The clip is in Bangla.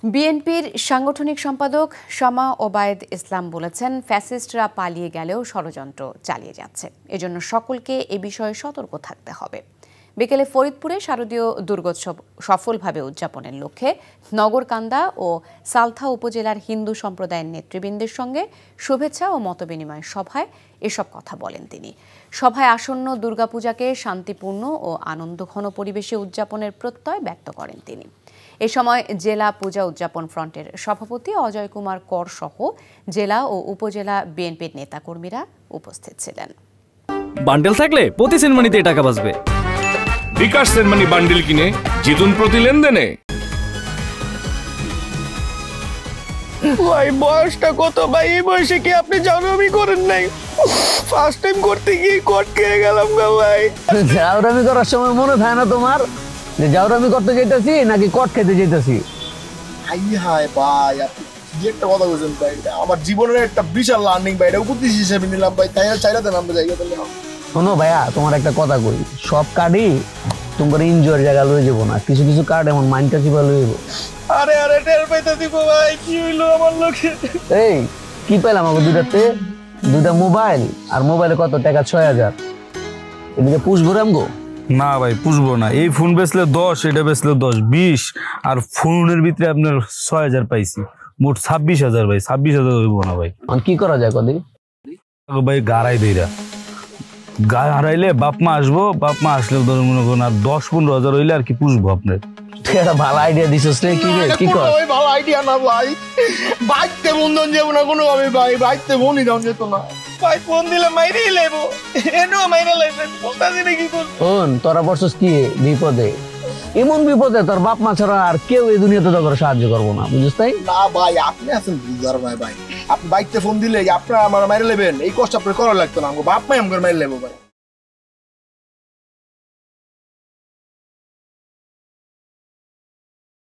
বিএনপির সাংগঠনিক সম্পাদক শামা ওবায়েদ ইসলাম বলেছেন, ফ্যাসিস্টরা পালিয়ে গেলেও ষড়যন্ত্র চালিয়ে যাচ্ছে, এজন্য সকলকে এ বিষয়ে সতর্ক থাকতে হবে। বিকেলে ফরিদপুরে শারদীয় দুর্গোৎসব সফলভাবে উদযাপনের লক্ষ্যে নগরকান্দা ও সালথা উপজেলার হিন্দু সম্প্রদায়ের নেতৃবৃন্দের সঙ্গে শুভেচ্ছা ও মতবিনিময় সভায় এসব কথা বলেন তিনি। সভায় আসন্ন দুর্গাপূজাকে শান্তিপূর্ণ ও আনন্দঘন পরিবেশে উদযাপনের প্রত্যয় ব্যক্ত করেন তিনি। এ সময় জেলা পূজা উদযাপন ফ্রন্টের সভাপতি অজয় কুমার কর সহ জেলা ও উপজেলা বিএনপির নেতাকর্মীরা উপস্থিত ছিলেন। বান্ডেল থাকলে প্রতি সেনমানিতে টাকা বাঁচবে। বিকাশ সেনমানি বান্ডেল কিনে জিতুন প্রতি লেনদেনে। ভাই বয়সটা কত ভাই? এই বয়সে কি আপনি জাউরামি করেন নাই? ফার্স্ট টাইম করতে গিয়ে কট খেয়ে গেলাম গা ভাই। জাউরামি করার সময় মনে থাকে না তোমার যে জাউরামি করতে যেতেছি নাকি কট খেতে যেতেছি? হাই ভাই, আপনি কি একটা কথা বলছেন ভাই? আমার জীবনের একটা বিশাল লার্নিং ভাই, এটা উপদেশ হিসেবে নিলাম ভাই। তাই চাইরা দেন আমরা জায়গা দিলে। শোনো ভাইয়া, তোমার একটা কথা কই, সব কার্ডই তোমার এনজয়ের জায়গা লয়ে যাবো না, কিছু কিছু কার্ড এমন মাইন্ডটা চিপা লয়ে যাবো। আরে টের পাইতে দিব ভাই, কি হইলো আমার লোকে? এই কি পাইলাম আমাকে দুইটা মোবাইল, আর মোবাইলে কত টাকা? ৬,০০০। এদিকে পুষবো রামগো? না ভাই পুষবো না। এই ফোন বেচলে ১০, এটা বেচলে ১০, ২০, আর ফোনের ভিতরে আপনার ৬,০০০ পাইছি, মোট ২৬,০০০ ভাই। ২৬,০০০ হইব না ভাই। কি করা যায় কদি ভাই গাড়াই দেইরা গায়ে হারাইলে বাপ মা আসবো, বাপ মা আসলে ধরুন মনে করুন আর ১০-১৫,০০০ হইলে আর কি পুষবো আপনার। একটা ভালো আইডিয়া দিছিস রে। কি রে, কি কর? ভালো আইডিয়া না ভাই, বাইতে বন্ধন যাবো না কোনো ভাবে ভাই, বাইতে বনি দাম যেত না ভাই। ফোন দিলে মাইরেই লেবো, এনো মাইরে লাইছে বলতাছি না কি করব। শোন, তোরা বসছিস কি বিপদে? এমন বিপদে তোর বাপ মা ছাড়া আর কেউ এই দুনিয়াতে তোর সাহায্য করবো না, বুঝিস তাই না ভাই? আপনি আছেন বুঝার ভাই। ভাই আপনি বাইতে ফোন দিলে আপনারা আমার মাইরে লেবেন, এই কষ্ট আপনার করা লাগতো না। বাপ মাই আমার মাইরে লেবো ভাই।